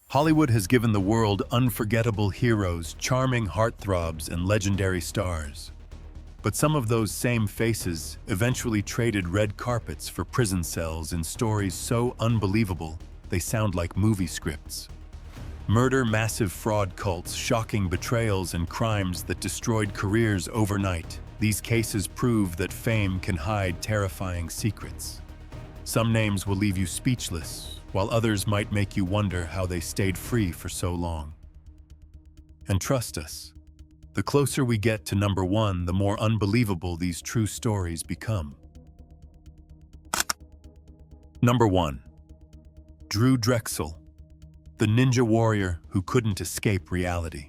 Hollywood has given the world unforgettable heroes, charming heartthrobs, and legendary stars. But some of those same faces eventually traded red carpets for prison cells in stories so unbelievable they sound like movie scripts. Murder, massive fraud cults, shocking betrayals, and crimes that destroyed careers overnight. These cases prove that fame can hide terrifying secrets. Some names will leave you speechless, while others might make you wonder how they stayed free for so long. And trust us, the closer we get to number one, the more unbelievable these true stories become. Number 1. Drew Drexel, the ninja warrior who couldn't escape reality.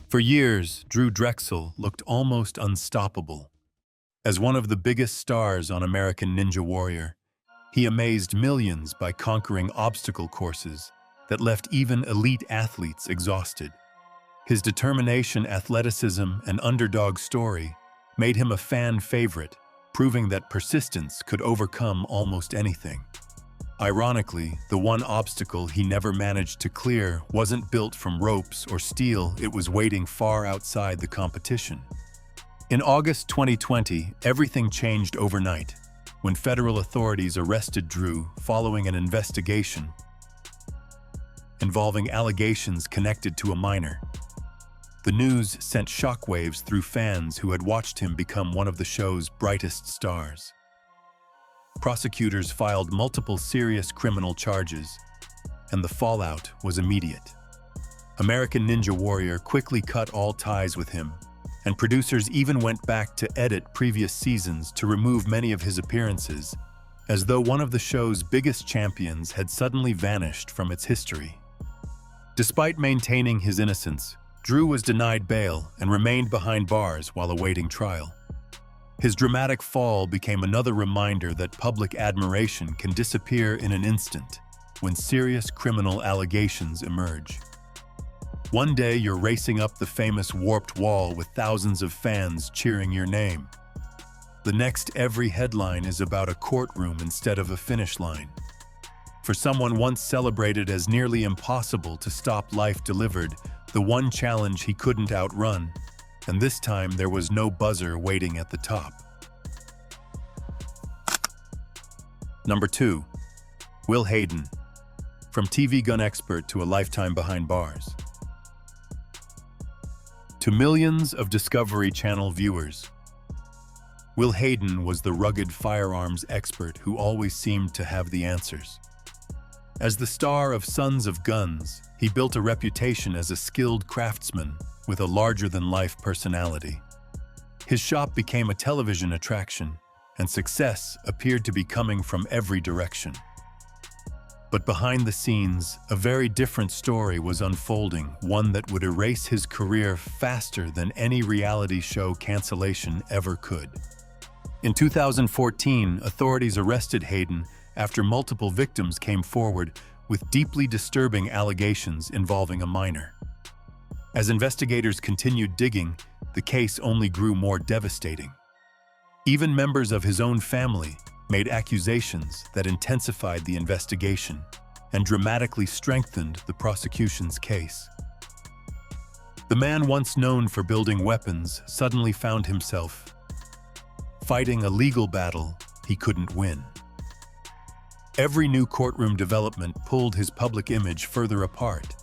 For years, Drew Drexel looked almost unstoppable. As one of the biggest stars on American Ninja Warrior, he amazed millions by conquering obstacle courses that left even elite athletes exhausted. His determination, athleticism, and underdog story made him a fan favorite, proving that persistence could overcome almost anything. Ironically, the one obstacle he never managed to clear wasn't built from ropes or steel, it was waiting far outside the competition. In August 2020, everything changed overnight when federal authorities arrested Drew following an investigation involving allegations connected to a minor. The news sent shockwaves through fans who had watched him become one of the show's brightest stars. Prosecutors filed multiple serious criminal charges, and the fallout was immediate. American Ninja Warrior quickly cut all ties with him, and producers even went back to edit previous seasons to remove many of his appearances, as though one of the show's biggest champions had suddenly vanished from its history. Despite maintaining his innocence, Drew was denied bail and remained behind bars while awaiting trial. His dramatic fall became another reminder that public admiration can disappear in an instant when serious criminal allegations emerge. One day you're racing up the famous warped wall with thousands of fans cheering your name. The next, every headline is about a courtroom instead of a finish line. For someone once celebrated as nearly impossible to stop, life delivered the one challenge he couldn't outrun, and this time there was no buzzer waiting at the top. Number 2. Will Hayden, from TV gun expert to a lifetime behind bars. To millions of Discovery Channel viewers, Will Hayden was the rugged firearms expert who always seemed to have the answers. As the star of Sons of Guns, he built a reputation as a skilled craftsman with a larger-than-life personality. His shop became a television attraction, and success appeared to be coming from every direction. But behind the scenes, a very different story was unfolding, one that would erase his career faster than any reality show cancellation ever could. In 2014, authorities arrested Hayden after multiple victims came forward with deeply disturbing allegations involving a minor. As investigators continued digging, the case only grew more devastating. Even members of his own family made accusations that intensified the investigation and dramatically strengthened the prosecution's case. The man once known for building weapons suddenly found himself fighting a legal battle he couldn't win. Every new courtroom development pulled his public image further apart,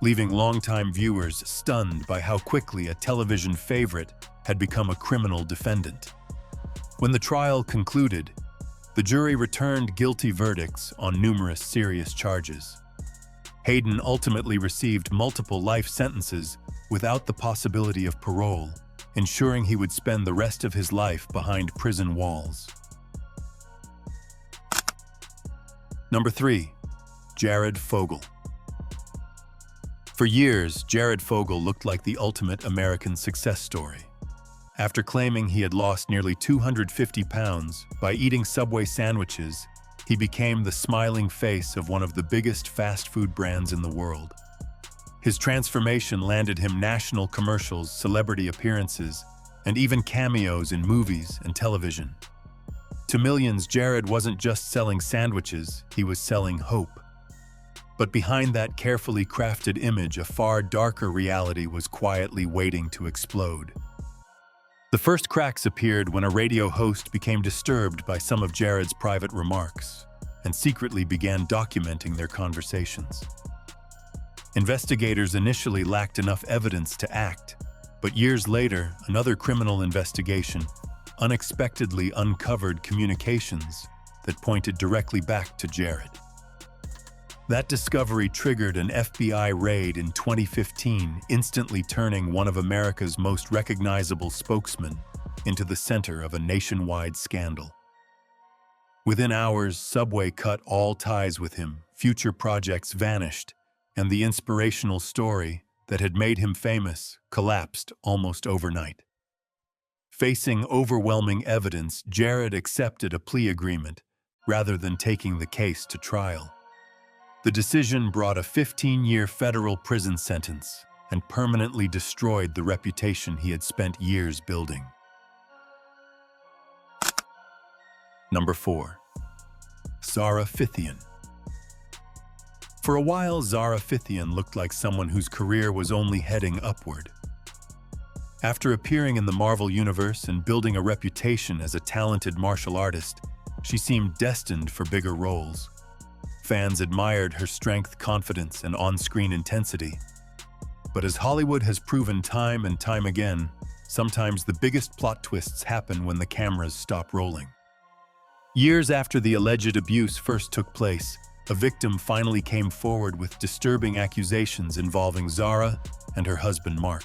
leaving longtime viewers stunned by how quickly a television favorite had become a criminal defendant. When the trial concluded, the jury returned guilty verdicts on numerous serious charges. Hayden ultimately received multiple life sentences without the possibility of parole, ensuring he would spend the rest of his life behind prison walls. Number 3. Jared Fogle. For years, Jared Fogle looked like the ultimate American success story. After claiming he had lost nearly 250 pounds by eating Subway sandwiches, he became the smiling face of one of the biggest fast food brands in the world. His transformation landed him national commercials, celebrity appearances, and even cameos in movies and television. To millions, Jared wasn't just selling sandwiches, he was selling hope. But behind that carefully crafted image, a far darker reality was quietly waiting to explode. The first cracks appeared when a radio host became disturbed by some of Jared's private remarks and secretly began documenting their conversations. Investigators initially lacked enough evidence to act, but years later, another criminal investigation unexpectedly uncovered communications that pointed directly back to Jared. That discovery triggered an FBI raid in 2015, instantly turning one of America's most recognizable spokesmen into the center of a nationwide scandal. Within hours, Subway cut all ties with him, future projects vanished, and the inspirational story that had made him famous collapsed almost overnight. Facing overwhelming evidence, Jared accepted a plea agreement rather than taking the case to trial. The decision brought a 15-year federal prison sentence and permanently destroyed the reputation he had spent years building. Number 4. Zara Fithian. For a while, Zara Fithian looked like someone whose career was only heading upward. After appearing in the Marvel Universe and building a reputation as a talented martial artist, she seemed destined for bigger roles. Fans admired her strength, confidence, and on-screen intensity. But as Hollywood has proven time and time again, sometimes the biggest plot twists happen when the cameras stop rolling. Years after the alleged abuse first took place, a victim finally came forward with disturbing accusations involving Zara and her husband Mark.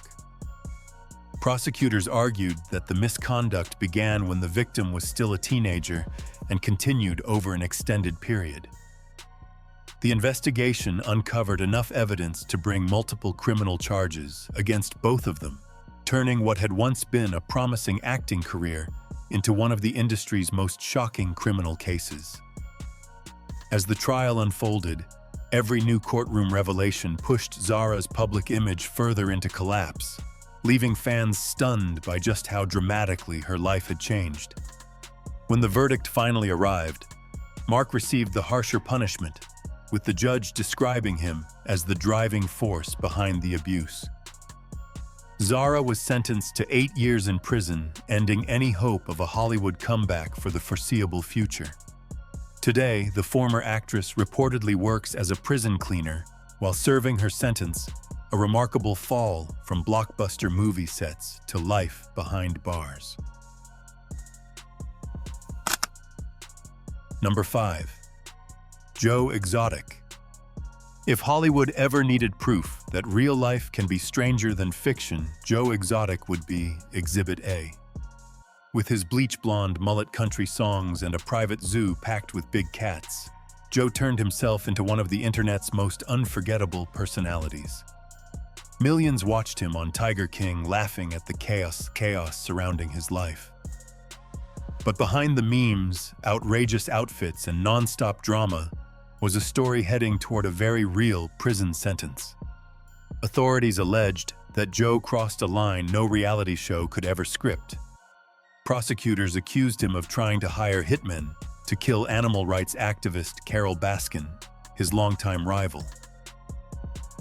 Prosecutors argued that the misconduct began when the victim was still a teenager and continued over an extended period. The investigation uncovered enough evidence to bring multiple criminal charges against both of them, turning what had once been a promising acting career into one of the industry's most shocking criminal cases. As the trial unfolded, every new courtroom revelation pushed Zara's public image further into collapse, leaving fans stunned by just how dramatically her life had changed. When the verdict finally arrived, Mark received the harsher punishment, with the judge describing him as the driving force behind the abuse. Zara was sentenced to 8 years in prison, ending any hope of a Hollywood comeback for the foreseeable future. Today, the former actress reportedly works as a prison cleaner while serving her sentence, a remarkable fall from blockbuster movie sets to life behind bars. Number 5. Joe Exotic. If Hollywood ever needed proof that real life can be stranger than fiction, Joe Exotic would be Exhibit A. With his bleach-blonde mullet country songs and a private zoo packed with big cats, Joe turned himself into one of the internet's most unforgettable personalities. Millions watched him on Tiger King, laughing at the chaos surrounding his life. But behind the memes, outrageous outfits, and non-stop drama was a story heading toward a very real prison sentence. Authorities alleged that Joe crossed a line no reality show could ever script. Prosecutors accused him of trying to hire hitmen to kill animal rights activist Carole Baskin, his longtime rival.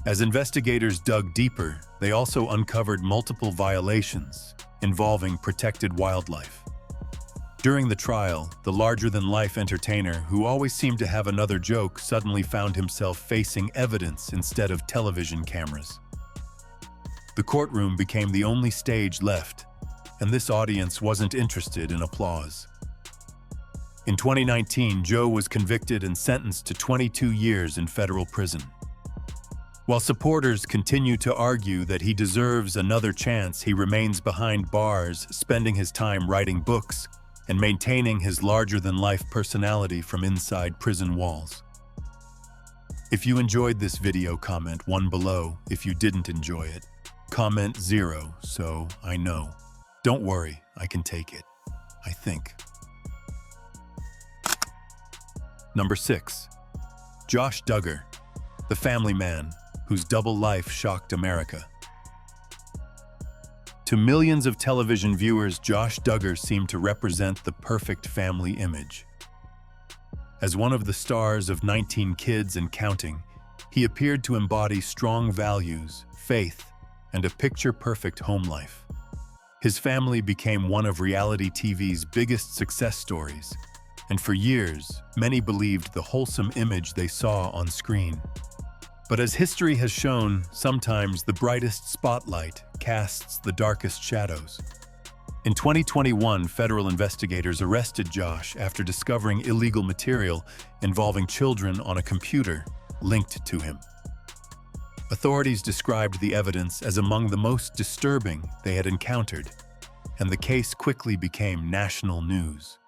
As investigators dug deeper, they also uncovered multiple violations involving protected wildlife. During the trial, the larger-than-life entertainer, who always seemed to have another joke, suddenly found himself facing evidence instead of television cameras. The courtroom became the only stage left, and this audience wasn't interested in applause. In 2019, Joe was convicted and sentenced to 22 years in federal prison. While supporters continue to argue that he deserves another chance, he remains behind bars, spending his time writing books and maintaining his larger-than-life personality from inside prison walls. If you enjoyed this video, comment 1 below. If you didn't enjoy it, comment 0 so I know. Don't worry, I can take it, I think. Number 6. Josh Duggar, the family man whose double life shocked America. To millions of television viewers, Josh Duggar seemed to represent the perfect family image. As one of the stars of 19 Kids and Counting, He appeared to embody strong values, faith, and a picture-perfect home life. His family became one of reality TV's biggest success stories, and for years, many believed the wholesome image they saw on screen. But as history has shown, sometimes the brightest spotlight casts the darkest shadows. In 2021, federal investigators arrested Josh after discovering illegal material involving children on a computer linked to him. Authorities described the evidence as among the most disturbing they had encountered, and the case quickly became national news.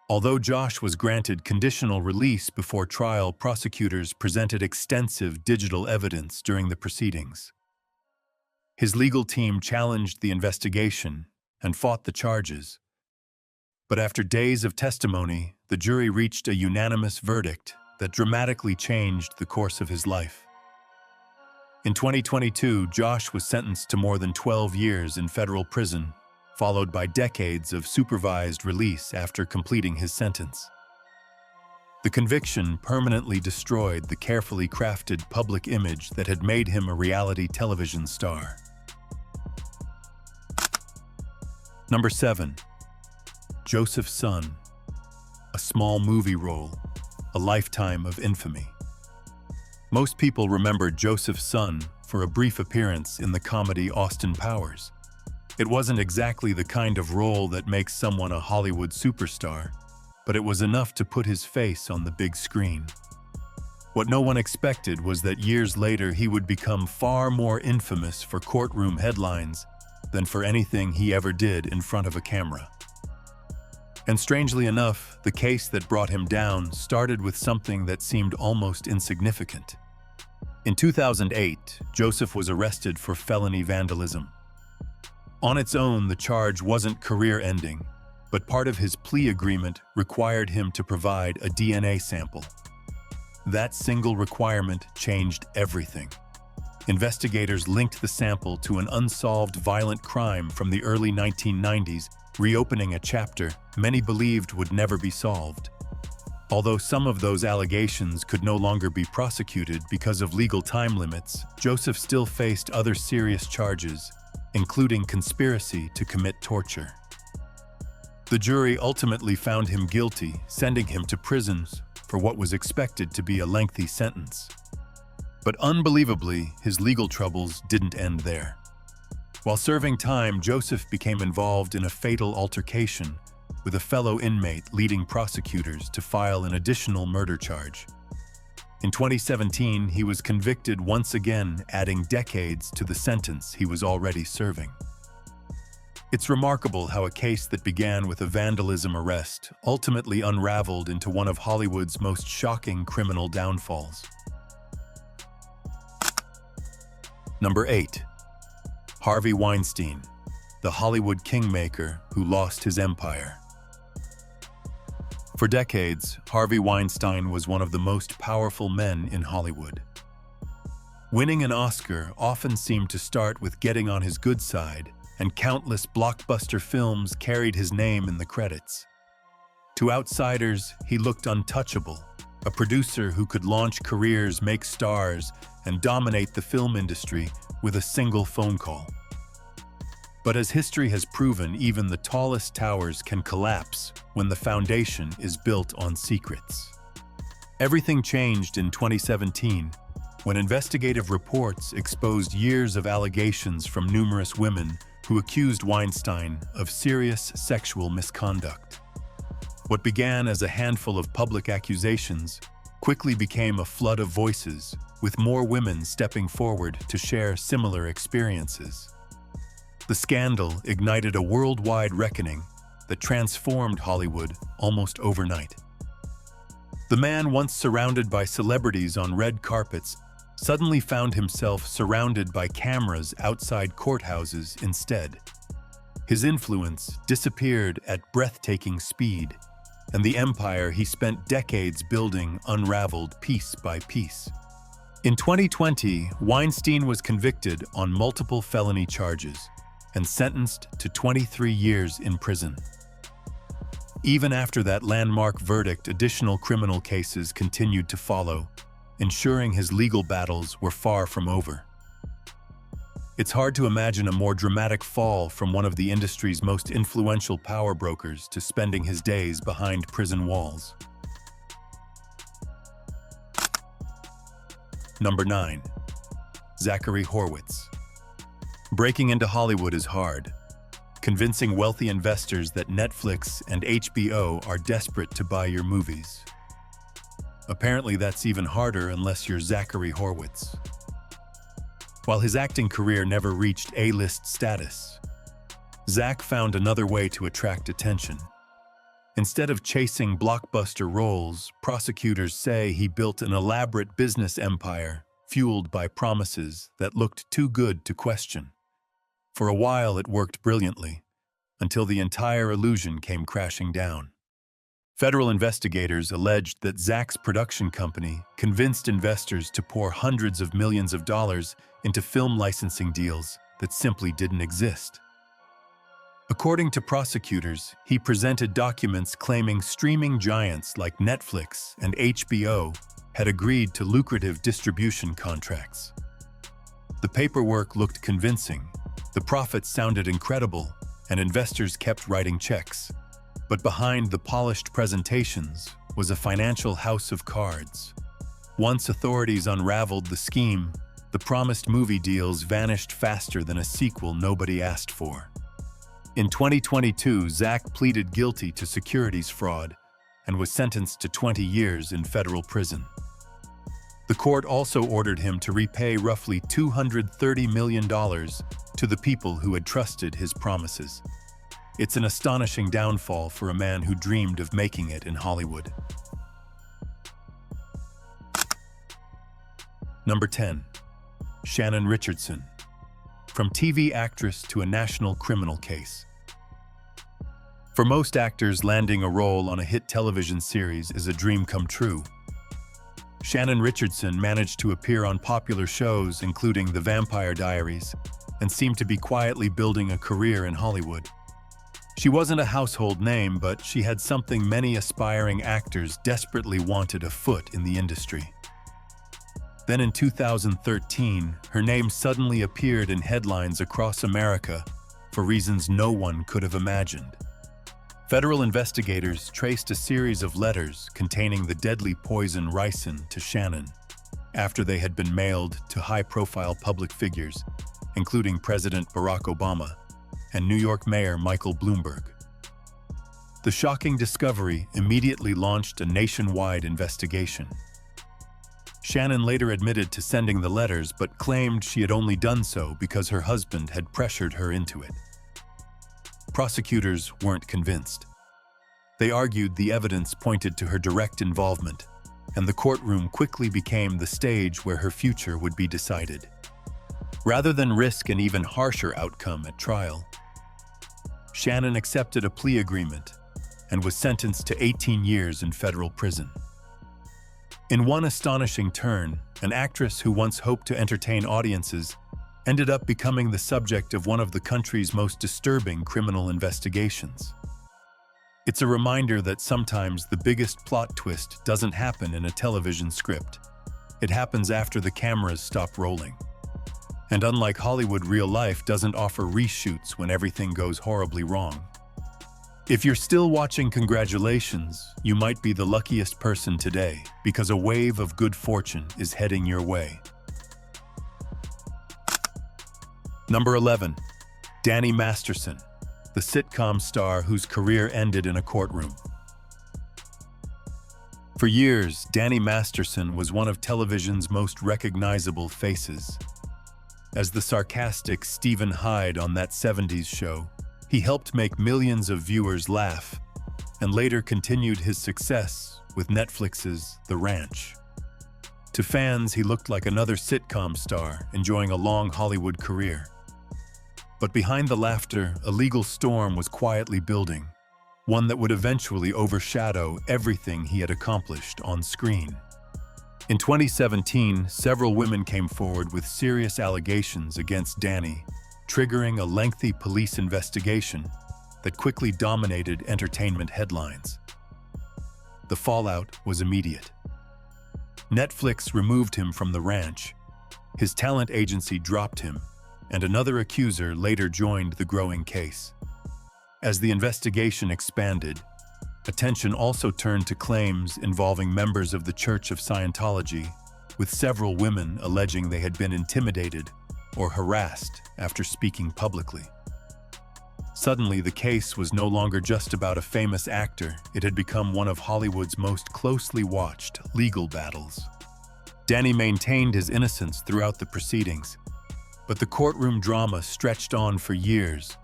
Although Josh was granted conditional release before trial, prosecutors presented extensive digital evidence during the proceedings. His legal team challenged the investigation and fought the charges. But after days of testimony, the jury reached a unanimous verdict that dramatically changed the course of his life. In 2022, Josh was sentenced to more than 12 years in federal prison, followed by decades of supervised release after completing his sentence. The conviction permanently destroyed the carefully crafted public image that had made him a reality television star. Number 7. Joseph Sun. A small movie role, a lifetime of infamy. Most people remember Joseph Sun for a brief appearance in the comedy Austin Powers. It wasn't exactly the kind of role that makes someone a Hollywood superstar, but it was enough to put his face on the big screen. What no one expected was that years later he would become far more infamous for courtroom headlines than for anything he ever did in front of a camera. And strangely enough, the case that brought him down started with something that seemed almost insignificant. In 2008, Joseph was arrested for felony vandalism. On its own, the charge wasn't career-ending, but part of his plea agreement required him to provide a DNA sample. That single requirement changed everything. Investigators linked the sample to an unsolved violent crime from the early 1990s, reopening a chapter many believed would never be solved. Although some of those allegations could no longer be prosecuted because of legal time limits, Joseph still faced other serious charges, including conspiracy to commit torture. The jury ultimately found him guilty, sending him to prisons for what was expected to be a lengthy sentence. But unbelievably, his legal troubles didn't end there. While serving time, Joseph became involved in a fatal altercation with a fellow inmate, leading prosecutors to file an additional murder charge. In 2017, he was convicted once again, adding decades to the sentence he was already serving. It's remarkable how a case that began with a vandalism arrest ultimately unraveled into one of Hollywood's most shocking criminal downfalls. Number 8. Harvey Weinstein, the Hollywood kingmaker who lost his empire. For decades, Harvey Weinstein was one of the most powerful men in Hollywood. Winning an Oscar often seemed to start with getting on his good side, and countless blockbuster films carried his name in the credits. To outsiders, he looked untouchable, a producer who could launch careers, make stars, and dominate the film industry with a single phone call. But as history has proven, even the tallest towers can collapse when the foundation is built on secrets. Everything changed in 2017 when investigative reports exposed years of allegations from numerous women who accused Weinstein of serious sexual misconduct. What began as a handful of public accusations quickly became a flood of voices, with more women stepping forward to share similar experiences. The scandal ignited a worldwide reckoning that transformed Hollywood almost overnight. The man, once surrounded by celebrities on red carpets, suddenly found himself surrounded by cameras outside courthouses instead. His influence disappeared at breathtaking speed, and the empire he spent decades building unraveled piece by piece. In 2020, Weinstein was convicted on multiple felony charges and sentenced to 23 years in prison. Even after that landmark verdict, additional criminal cases continued to follow, ensuring his legal battles were far from over. It's hard to imagine a more dramatic fall from one of the industry's most influential power brokers to spending his days behind prison walls. Number 9. Zachary Horwitz. Breaking into Hollywood is hard, convincing wealthy investors that Netflix and HBO are desperate to buy your movies. Apparently, that's even harder unless you're Zachary Horwitz. While his acting career never reached A-list status, Zach found another way to attract attention. Instead of chasing blockbuster roles, prosecutors say he built an elaborate business empire fueled by promises that looked too good to question. For a while, it worked brilliantly, until the entire illusion came crashing down. Federal investigators alleged that Zach's production company convinced investors to pour hundreds of millions of dollars into film licensing deals that simply didn't exist. According to prosecutors, he presented documents claiming streaming giants like Netflix and HBO had agreed to lucrative distribution contracts. The paperwork looked convincing, the profits sounded incredible, and investors kept writing checks. But behind the polished presentations was a financial house of cards. Once authorities unraveled the scheme, the promised movie deals vanished faster than a sequel nobody asked for. In 2022, Zach pleaded guilty to securities fraud and was sentenced to 20 years in federal prison. The court also ordered him to repay roughly $230 million to the people who had trusted his promises. It's an astonishing downfall for a man who dreamed of making it in Hollywood. Number 10. Shannon Richardson. From TV actress to a national criminal case. For most actors, landing a role on a hit television series is a dream come true. Shannon Richardson managed to appear on popular shows including The Vampire Diaries and seemed to be quietly building a career in Hollywood. She wasn't a household name, but she had something many aspiring actors desperately wanted: a foot in the industry. Then in 2013, her name suddenly appeared in headlines across America for reasons no one could have imagined. Federal investigators traced a series of letters containing the deadly poison ricin to Shannon after they had been mailed to high-profile public figures, including President Barack Obama and New York Mayor Michael Bloomberg. The shocking discovery immediately launched a nationwide investigation. Shannon later admitted to sending the letters but claimed she had only done so because her husband had pressured her into it. Prosecutors weren't convinced. They argued the evidence pointed to her direct involvement, and the courtroom quickly became the stage where her future would be decided. Rather than risk an even harsher outcome at trial, Shannon accepted a plea agreement and was sentenced to 18 years in federal prison. In one astonishing turn, an actress who once hoped to entertain audiences ended up becoming the subject of one of the country's most disturbing criminal investigations. It's a reminder that sometimes the biggest plot twist doesn't happen in a television script. It happens after the cameras stop rolling. And unlike Hollywood, real life doesn't offer reshoots when everything goes horribly wrong. If you're still watching, congratulations, you might be the luckiest person today because a wave of good fortune is heading your way. Number 11. Danny Masterson, the sitcom star whose career ended in a courtroom. For years, Danny Masterson was one of television's most recognizable faces. As the sarcastic Stephen Hyde on That 70s Show, he helped make millions of viewers laugh, and later continued his success with Netflix's The Ranch. To fans, he looked like another sitcom star enjoying a long Hollywood career. But behind the laughter, a legal storm was quietly building, one that would eventually overshadow everything he had accomplished on screen. In 2017, several women came forward with serious allegations against Danny, triggering a lengthy police investigation that quickly dominated entertainment headlines. The fallout was immediate. Netflix removed him from the ranch. His talent agency dropped him, and another accuser later joined the growing case. As the investigation expanded, attention also turned to claims involving members of the Church of Scientology, with several women alleging they had been intimidated or harassed after speaking publicly. Suddenly, the case was no longer just about a famous actor. It had become one of Hollywood's most closely watched legal battles. Danny maintained his innocence throughout the proceedings, but the courtroom drama stretched on for years,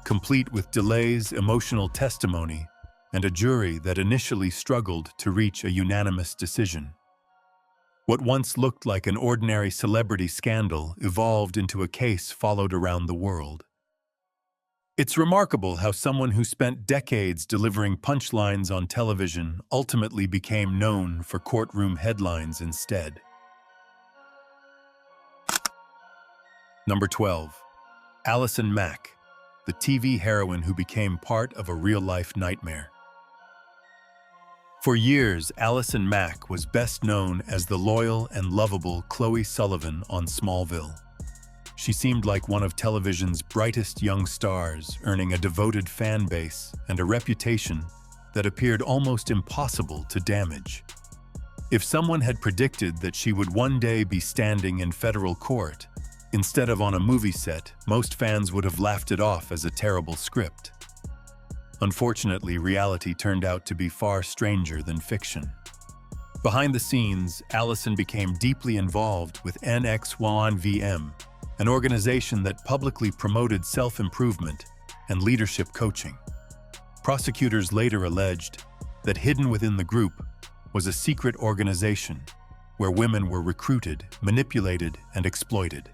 complete with delays, emotional testimony, and a jury that initially struggled to reach a unanimous decision. What once looked like an ordinary celebrity scandal evolved into a case followed around the world. It's remarkable how someone who spent decades delivering punchlines on television ultimately became known for courtroom headlines instead. Number 12. Allison Mack, the TV heroine who became part of a real-life nightmare. For years, Allison Mack was best known as the loyal and lovable Chloe Sullivan on Smallville. She seemed like one of television's brightest young stars, earning a devoted fan base and a reputation that appeared almost impossible to damage. If someone had predicted that she would one day be standing in federal court instead of on a movie set, most fans would have laughed it off as a terrible script. Unfortunately, reality turned out to be far stranger than fiction. Behind the scenes, Allison became deeply involved with NX1VM, an organization that publicly promoted self-improvement and leadership coaching. Prosecutors later alleged that hidden within the group was a secret organization where women were recruited, manipulated, and exploited.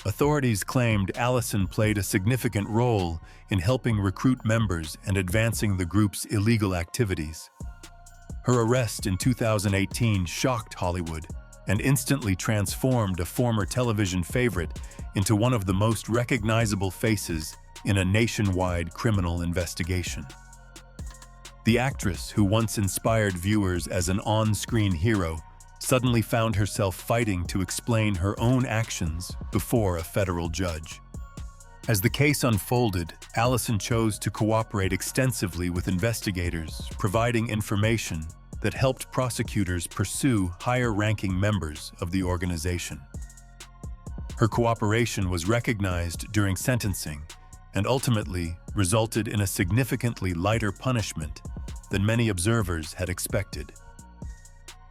Authorities claimed Allison played a significant role in helping recruit members and advancing the group's illegal activities. Her arrest in 2018 shocked Hollywood and instantly transformed a former television favorite into one of the most recognizable faces in a nationwide criminal investigation. The actress, who once inspired viewers as an on-screen hero, suddenly found herself fighting to explain her own actions before a federal judge. As the case unfolded, Allison chose to cooperate extensively with investigators, providing information that helped prosecutors pursue higher-ranking members of the organization. Her cooperation was recognized during sentencing and ultimately resulted in a significantly lighter punishment than many observers had expected.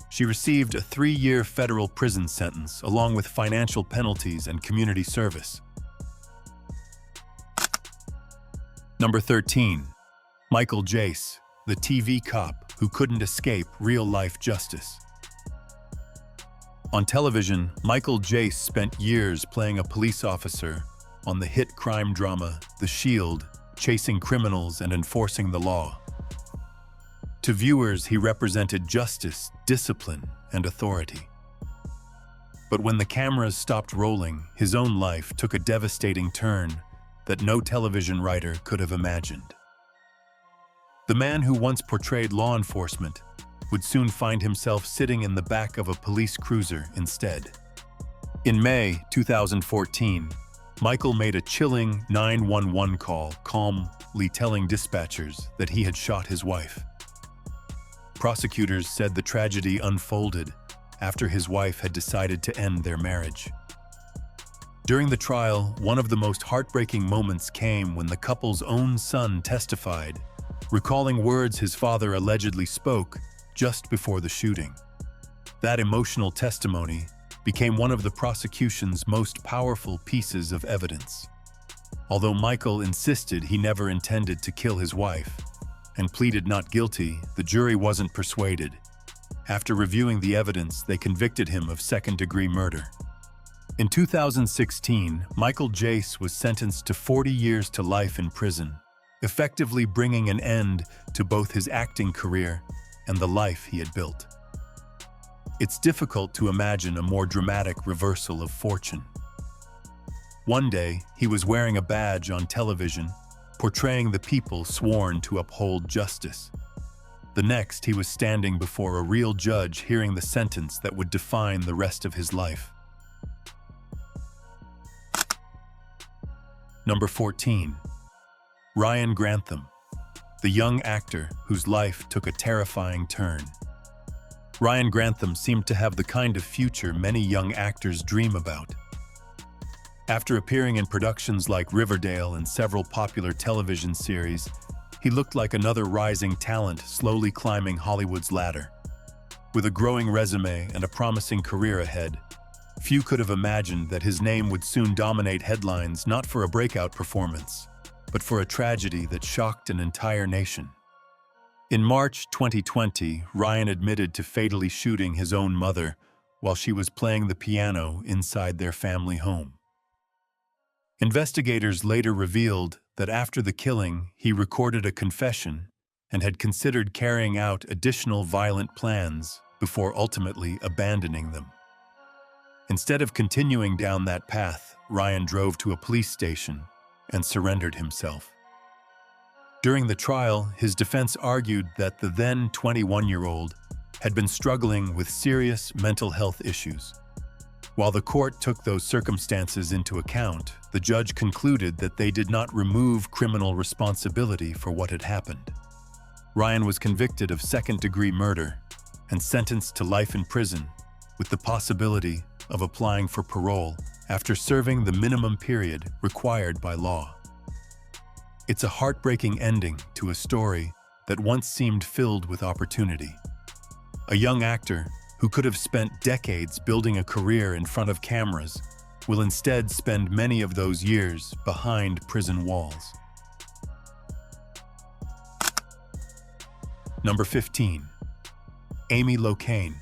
She received a 3-year federal prison sentence along with financial penalties and community service. Number 13. Michael Jace, the TV cop who couldn't escape real-life justice. On television, Michael Jace spent years playing a police officer on the hit crime drama The Shield, chasing criminals and enforcing the law. To viewers, he represented justice, discipline, and authority. But when the cameras stopped rolling, his own life took a devastating turn that no television writer could have imagined. The man who once portrayed law enforcement would soon find himself sitting in the back of a police cruiser instead. In May 2014, Michael made a chilling 911 call, calmly telling dispatchers that he had shot his wife. Prosecutors said the tragedy unfolded after his wife had decided to end their marriage. During the trial, one of the most heartbreaking moments came when the couple's own son testified, recalling words his father allegedly spoke just before the shooting. That emotional testimony became one of the prosecution's most powerful pieces of evidence. Although Michael insisted he never intended to kill his wife and pleaded not guilty, the jury wasn't persuaded. After reviewing the evidence, they convicted him of second-degree murder. In 2016, Michael Jace was sentenced to 40 years to life in prison, effectively bringing an end to both his acting career and the life he had built. It's difficult to imagine a more dramatic reversal of fortune. One day, he was wearing a badge on television, portraying the people sworn to uphold justice. The next, he was standing before a real judge hearing the sentence that would define the rest of his life. Number 14. Ryan Grantham, the young actor whose life took a terrifying turn. Ryan Grantham seemed to have the kind of future many young actors dream about. After appearing in productions like Riverdale and several popular television series, he looked like another rising talent slowly climbing Hollywood's ladder. With a growing resume and a promising career ahead, few could have imagined that his name would soon dominate headlines not for a breakout performance, but for a tragedy that shocked an entire nation. In March 2020, Ryan admitted to fatally shooting his own mother while she was playing the piano inside their family home. Investigators later revealed that after the killing, he recorded a confession and had considered carrying out additional violent plans before ultimately abandoning them. Instead of continuing down that path, Ryan drove to a police station and surrendered himself. During the trial, his defense argued that the then 21-year-old had been struggling with serious mental health issues. While the court took those circumstances into account, the judge concluded that they did not remove criminal responsibility for what had happened. Ryan was convicted of second-degree murder and sentenced to life in prison, with the possibility of applying for parole after serving the minimum period required by law. It's a heartbreaking ending to a story that once seemed filled with opportunity. A young actor who could have spent decades building a career in front of cameras will instead spend many of those years behind prison walls. Number 15. Amy Locane,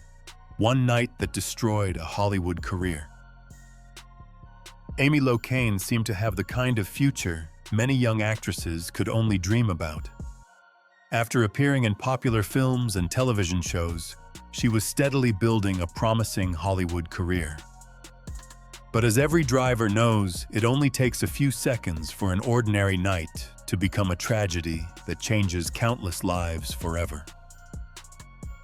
one night that destroyed a Hollywood career. Amy Locane seemed to have the kind of future many young actresses could only dream about. After appearing in popular films and television shows, she was steadily building a promising Hollywood career. But as every driver knows, it only takes a few seconds for an ordinary night to become a tragedy that changes countless lives forever.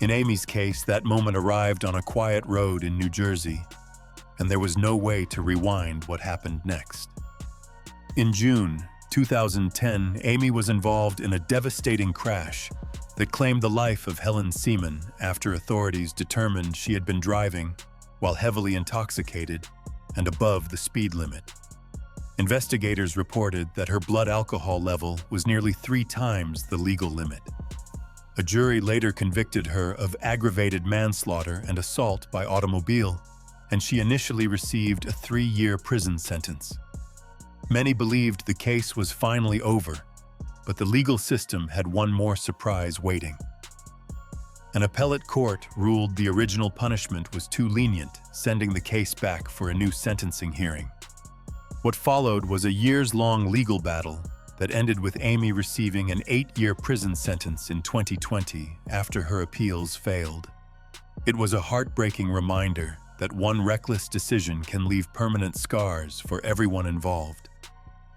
In Amy's case, that moment arrived on a quiet road in New Jersey, and there was no way to rewind what happened next. In June 2010, Amy was involved in a devastating crash that claimed the life of Helen Seaman after authorities determined she had been driving while heavily intoxicated and above the speed limit. Investigators reported that her blood alcohol level was nearly 3 times the legal limit. A jury later convicted her of aggravated manslaughter and assault by automobile, and she initially received a 3-year prison sentence. Many believed the case was finally over, but the legal system had one more surprise waiting. An appellate court ruled the original punishment was too lenient, sending the case back for a new sentencing hearing. What followed was a years-long legal battle that ended with Amy receiving an 8-year prison sentence in 2020 after her appeals failed. It was a heartbreaking reminder that one reckless decision can leave permanent scars for everyone involved.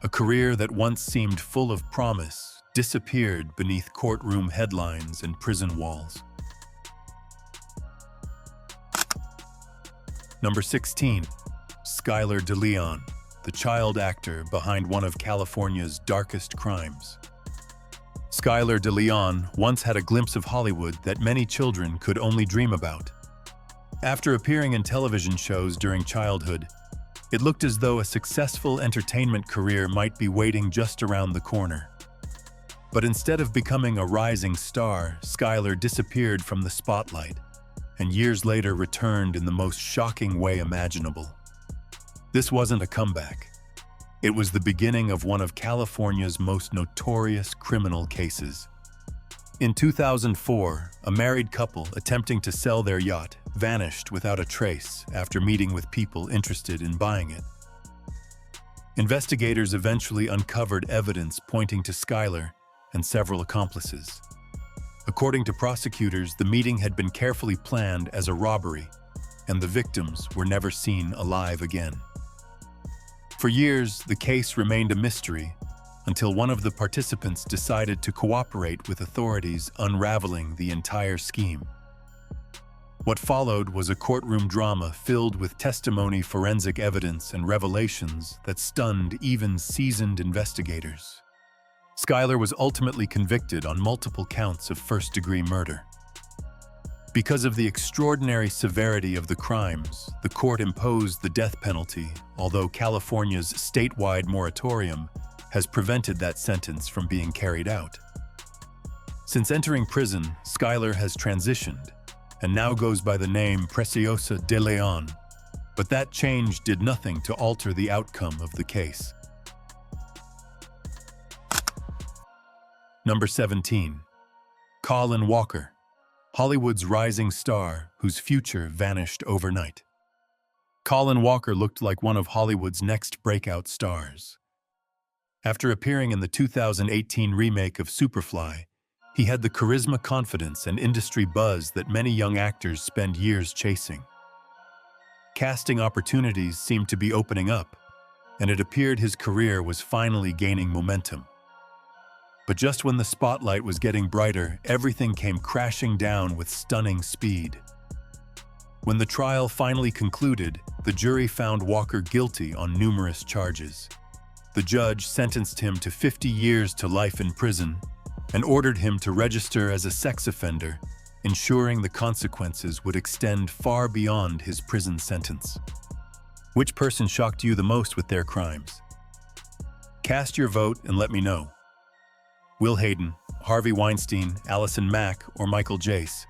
A career that once seemed full of promise disappeared beneath courtroom headlines and prison walls. Number 16. Skylar DeLeon, the child actor behind one of California's darkest crimes. Skylar DeLeon once had a glimpse of Hollywood that many children could only dream about. After appearing in television shows during childhood, it looked as though a successful entertainment career might be waiting just around the corner. But instead of becoming a rising star, Skylar disappeared from the spotlight, and years later returned in the most shocking way imaginable. This wasn't a comeback. It was the beginning of one of California's most notorious criminal cases. In 2004, a married couple attempting to sell their yacht vanished without a trace after meeting with people interested in buying it. Investigators eventually uncovered evidence pointing to Skylar and several accomplices. According to prosecutors, the meeting had been carefully planned as a robbery, and the victims were never seen alive again. For years, the case remained a mystery, until one of the participants decided to cooperate with authorities, unraveling the entire scheme. What followed was a courtroom drama filled with testimony, forensic evidence, and revelations that stunned even seasoned investigators. Schuyler was ultimately convicted on multiple counts of first-degree murder. Because of the extraordinary severity of the crimes, the court imposed the death penalty, although California's statewide moratorium has prevented that sentence from being carried out. Since entering prison, Schuyler has transitioned and now goes by the name Preciosa de Leon, but that change did nothing to alter the outcome of the case. Number 17. Colin Walker, Hollywood's rising star whose future vanished overnight. Colin Walker looked like one of Hollywood's next breakout stars. After appearing in the 2018 remake of Superfly, he had the charisma, confidence, and industry buzz that many young actors spend years chasing. Casting opportunities seemed to be opening up, and it appeared his career was finally gaining momentum. But just when the spotlight was getting brighter, everything came crashing down with stunning speed. When the trial finally concluded, the jury found Walker guilty on numerous charges. The judge sentenced him to 50 years to life in prison and ordered him to register as a sex offender, ensuring the consequences would extend far beyond his prison sentence. Which person shocked you the most with their crimes? Cast your vote and let me know. Will Hayden, Harvey Weinstein, Allison Mack, or Michael Jace?